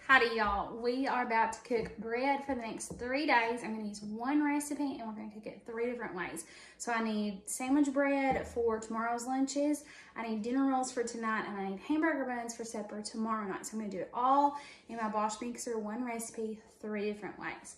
Howdy y'all, we are about to cook bread for the next 3 days. I'm going to use one recipe and we're going to cook it 3 different ways. So I need sandwich bread for tomorrow's lunches, I need dinner rolls for tonight, and I need hamburger buns for supper tomorrow night. So I'm going to do it all in my Bosch mixer, one recipe, 3 different ways.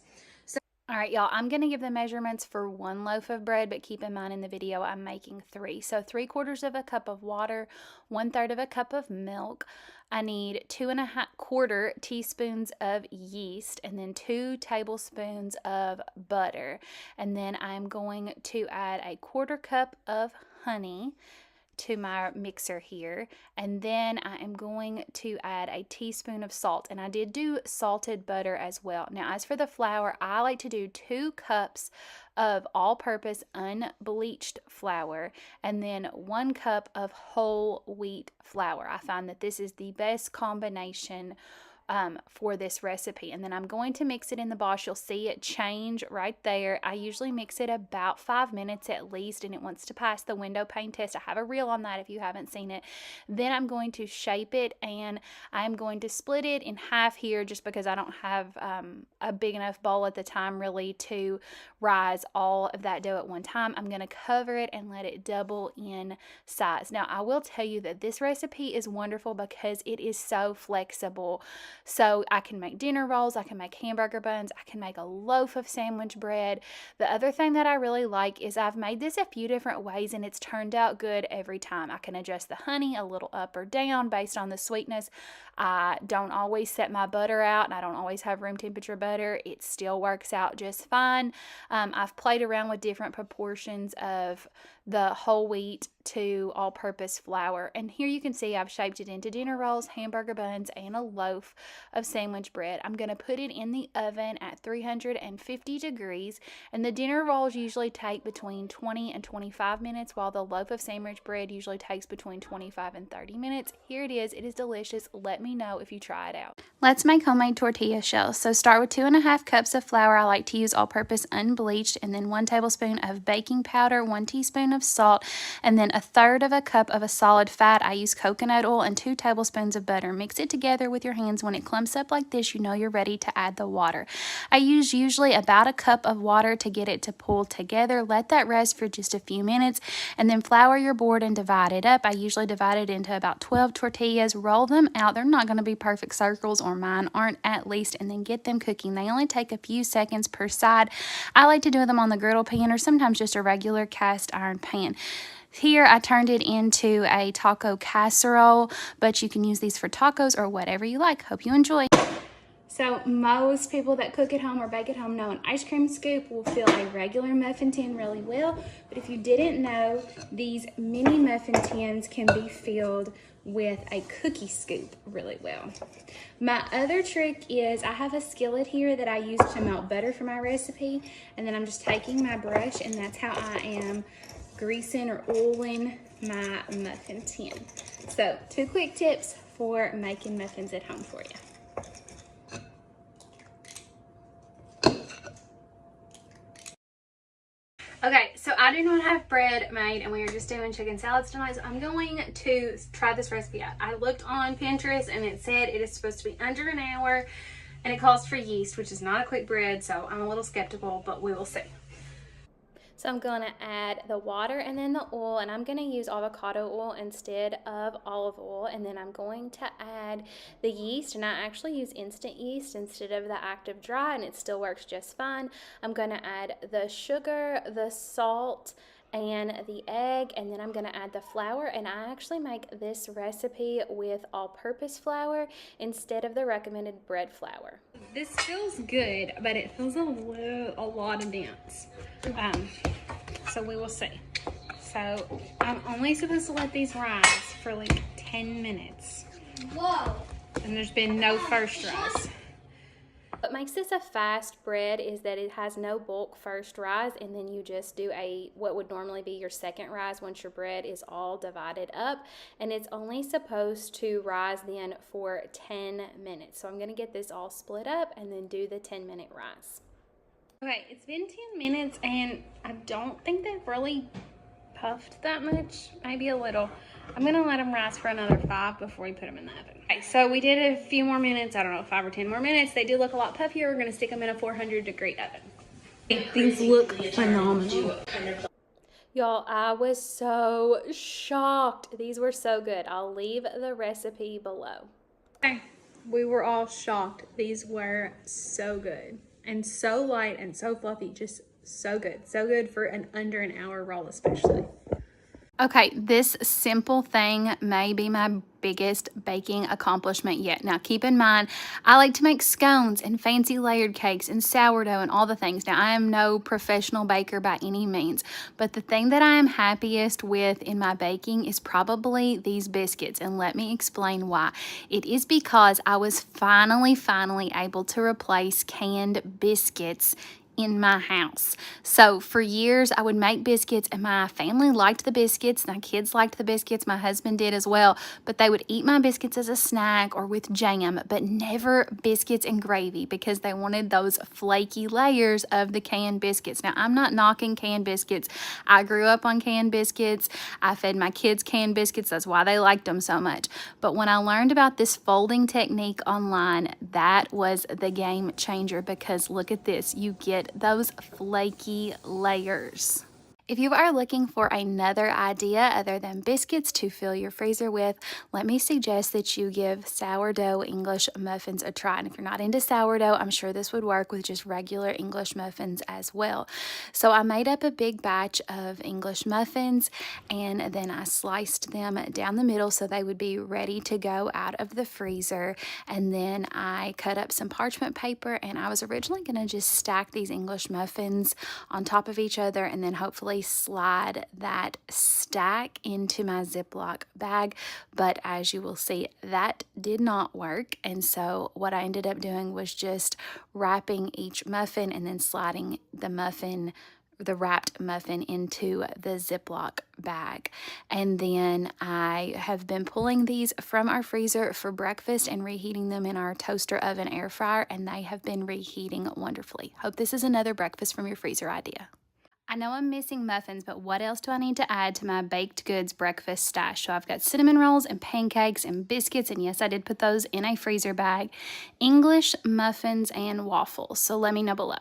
All right, y'all, I'm going to give the measurements for 1 loaf of bread, but keep in mind in the video I'm making 3. So 3/4 of a cup of water, 1/3 of a cup of milk. I need 2 1/4 teaspoons of yeast, and then 2 tablespoons of butter. And then I'm going to add a 1/4 cup of honey to my mixer here, and then I am going to add a teaspoon of salt, and I did do salted butter as well. Now as for the flour, I like to do 2 cups of all-purpose unbleached flour and then 1 cup of whole wheat flour. I find that this is the best combination for this recipe. And then I'm going to mix it in the Bosch. You'll see it change right there. I usually mix it about 5 minutes at least, and it wants to pass the window pane test. I have a reel on that if you haven't seen it. Then I'm going to shape it, and I'm going to split it in half here just because I don't have a big enough bowl at the time really to rise all of that dough at one time. I'm going to cover it and let it double in size. Now I will tell you that this recipe is wonderful because it is so flexible. So I can make dinner rolls, I can make hamburger buns, I can make a loaf of sandwich bread. The other thing that I really like is I've made this a few different ways and it's turned out good every time. I can adjust the honey a little up or down based on the sweetness. I don't always set my butter out, and I don't always have room temperature butter. It still works out just fine. I've played around with different proportions of the whole wheat to all-purpose flour, and here you can see I've shaped it into dinner rolls, hamburger buns, and a loaf of sandwich bread. I'm going to put it in the oven at 350 degrees, and the dinner rolls usually take between 20 and 25 minutes, while the loaf of sandwich bread usually takes between 25 and 30 minutes. Here it is delicious. Let me know if you try it out. Let's make homemade tortilla shells. So start with 2 1/2 cups of flour. I like to use all-purpose unbleached, and then 1 tablespoon of baking powder, 1 teaspoon of salt, and then 1/3 of a cup of a solid fat. I use coconut oil and 2 tablespoons of butter. Mix it together with your hands. When it clumps up like this, you know you're ready to add the water. I use usually about a cup of water to get it to pull together. Let that rest for just a few minutes, and then flour your board and divide it up. I usually divide it into about 12 tortillas. Roll them out. They're not going to be perfect circles, or mine aren't at least, and then get them cooking. They only take a few seconds per side. I like to do them on the griddle pan or sometimes just a regular cast iron pan. Here I turned it into a taco casserole, but you can use these for tacos or whatever you like. Hope you enjoy. So most people that cook at home or bake at home know an ice cream scoop will fill a regular muffin tin really well. But if you didn't know, these mini muffin tins can be filled with a cookie scoop really well. My other trick is I have a skillet here that I use to melt butter for my recipe. And then I'm just taking my brush, and that's how I am greasing or oiling my muffin tin. So 2 quick tips for making muffins at home for you. Okay, so I do not have bread made, and we are just doing chicken salads tonight, so I'm going to try this recipe out. I looked on Pinterest, and it said it is supposed to be under an hour, and it calls for yeast, which is not a quick bread, so I'm a little skeptical, but we will see. So I'm going to add the water and then the oil, and I'm going to use avocado oil instead of olive oil, and then I'm going to add the yeast, and I actually use instant yeast instead of the active dry, and it still works just fine. I'm going to add the sugar, the salt, and the egg, and then I'm going to add the flour, and I actually make this recipe with all-purpose flour instead of the recommended bread flour. This feels good, but it feels a lot of dense. So we will see. So I'm only supposed to let these rise for like 10 minutes. Whoa! And there's been no first rise. What makes this a fast bread is that it has no bulk first rise, and then you just do what would normally be your second rise once your bread is all divided up, and it's only supposed to rise then for 10 minutes. So I'm going to get this all split up and then do the 10-minute rise. Okay, it's been 10 minutes, and I don't think they've really puffed that much, maybe a little. I'm gonna let them rise for another 5 before we put them in the oven. Okay, so we did a few more minutes, I don't know, 5 or 10 more minutes. They do look a lot puffier. We're gonna stick them in a 400-degree oven. These look phenomenal. Y'all, I was so shocked. These were so good. I'll leave the recipe below. Okay, we were all shocked. These were so good and so light and so fluffy. Just so good. So good for an under an hour roll especially. Okay, this simple thing may be my biggest baking accomplishment yet. Now, keep in mind, I like to make scones and fancy layered cakes and sourdough and all the things. Now, I am no professional baker by any means, but the thing that I am happiest with in my baking is probably these biscuits, and let me explain why. It is because I was finally able to replace canned biscuits in my house. So for years I would make biscuits and my family liked the biscuits, my kids liked the biscuits, my husband did as well, but they would eat my biscuits as a snack or with jam, but never biscuits and gravy because they wanted those flaky layers of the canned biscuits. Now, I'm not knocking canned biscuits. I grew up on canned biscuits. I fed my kids canned biscuits. That's why they liked them so much. But when I learned about this folding technique online, that was the game changer because look at this. You get those flaky layers. If you are looking for another idea other than biscuits to fill your freezer with, let me suggest that you give sourdough English muffins a try. And if you're not into sourdough, I'm sure this would work with just regular English muffins as well. So I made up a big batch of English muffins and then I sliced them down the middle so they would be ready to go out of the freezer. And then I cut up some parchment paper and I was originally going to just stack these English muffins on top of each other and then hopefully slide that stack into my Ziploc bag, but as you will see, that did not work. And so what I ended up doing was just wrapping each muffin and then sliding the wrapped muffin into the Ziploc bag. And then I have been pulling these from our freezer for breakfast and reheating them in our toaster oven air fryer, and they have been reheating wonderfully. Hope this is another breakfast from your freezer idea. I know I'm missing muffins, but what else do I need to add to my baked goods breakfast stash? So I've got cinnamon rolls and pancakes and biscuits, and yes, I did put those in a freezer bag, English muffins and waffles. So let me know below.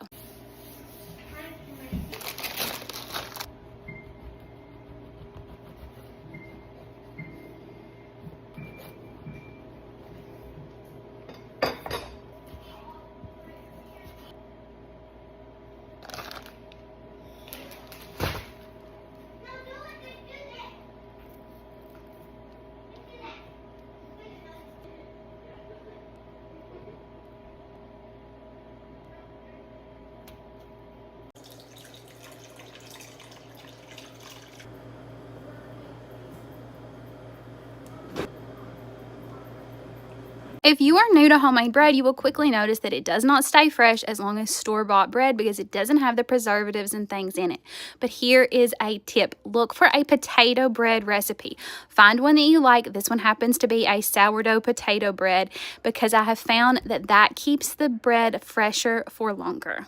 If you are new to homemade bread, you will quickly notice that it does not stay fresh as long as store-bought bread because it doesn't have the preservatives and things in it. But here is a tip. Look for a potato bread recipe. Find one that you like. This one happens to be a sourdough potato bread because I have found that that keeps the bread fresher for longer.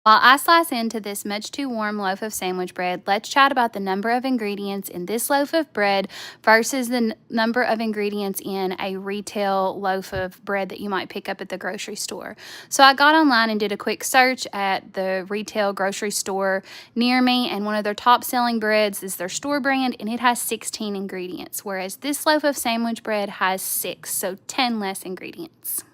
While I slice into this much too warm loaf of sandwich bread, let's chat about the number of ingredients in this loaf of bread versus the number of ingredients in a retail loaf of bread that you might pick up at the grocery store. So I got online and did a quick search at the retail grocery store near me, and one of their top selling breads is their store brand, and it has 16 ingredients, whereas this loaf of sandwich bread has 6, so 10 less ingredients.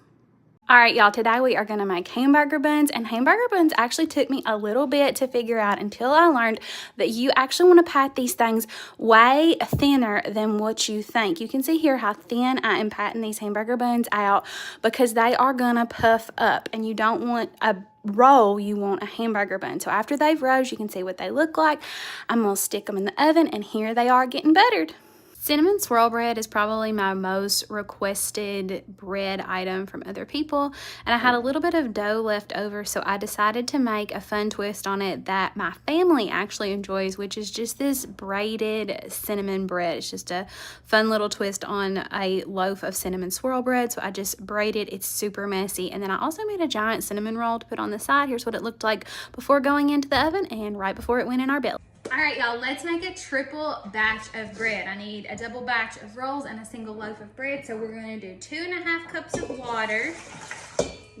All right, y'all, today we are going to make hamburger buns, and hamburger buns actually took me a little bit to figure out until I learned that you actually want to pat these things way thinner than what you think. You can see here how thin I am patting these hamburger buns out because they are going to puff up, and you don't want a roll, you want a hamburger bun. So after they've rose, you can see what they look like. I'm going to stick them in the oven, and here they are getting buttered. Cinnamon swirl bread is probably my most requested bread item from other people, and I had a little bit of dough left over, so I decided to make a fun twist on it that my family actually enjoys, which is just this braided cinnamon bread. It's just a fun little twist on a loaf of cinnamon swirl bread, so I just braided. It's super messy, and then I also made a giant cinnamon roll to put on the side. Here's what it looked like before going into the oven and right before it went in our belly. All right, y'all, let's make a triple batch of bread. I need a double batch of rolls and a single loaf of bread. So we're gonna do 2.5 cups of water,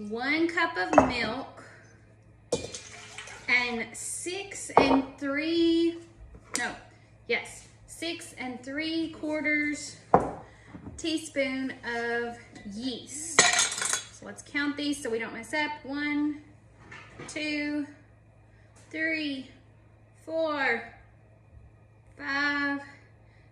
1 cup of milk, and 6 3/4 teaspoon of yeast. So let's count these so we don't mess up. 1, 2, 3, 4, 5,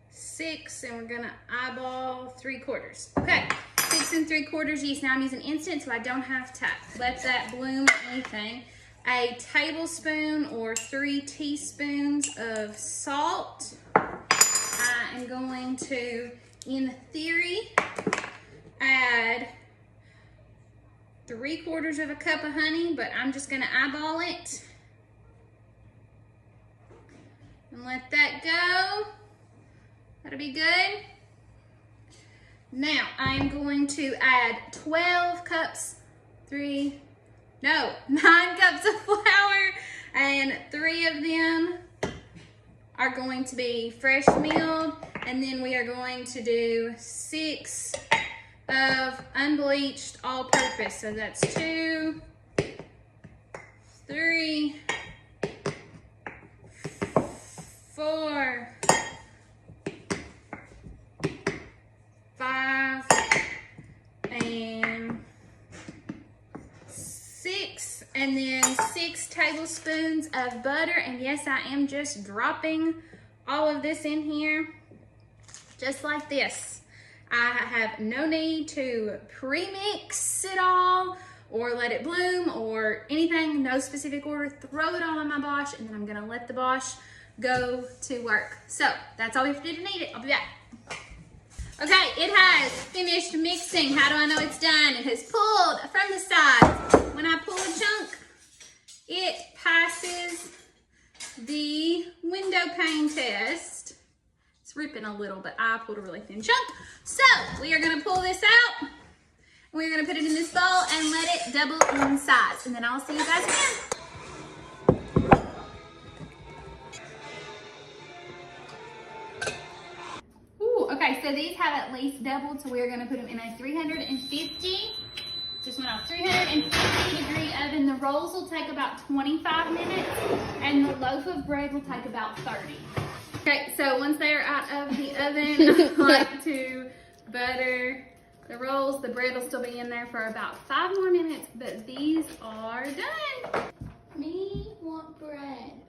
6, and we're gonna eyeball 3/4. Okay, 6 3/4 yeast. Now I'm using instant, so I don't have to let that bloom or anything. A tablespoon or 3 teaspoons of salt. I am going to, in theory, add 3/4 of a cup of honey, but I'm just gonna eyeball it and let that go. That'll be good. Now I'm going to add 9 cups of flour, and 3 of them are going to be fresh milled, and then we are going to do 6 of unbleached all-purpose. So that's 2, 3, 4, 5, and 6, and then 6 tablespoons of butter. And yes, I am just dropping all of this in here, just like this. I have no need to pre-mix it all or let it bloom or anything, no specific order. Throw it all in my bosh, and then I'm gonna let the bosh go to work. So that's all we have to do to knead it. I'll be back. Okay, it has finished mixing. How do I know it's done? It has pulled from the sides. When I pull a chunk, it passes the window pane test. It's ripping a little, but I pulled a really thin chunk. So we are gonna pull this out. We're gonna put it in this bowl and let it double in size. And then I'll see you guys again. Okay, so these have at least doubled, so we're gonna put them in a 350 degree oven. The rolls will take about 25 minutes, and the loaf of bread will take about 30. Okay, so once they're out of the oven, I like to butter the rolls. The bread will still be in there for about 5 more minutes, but these are done. Me want bread.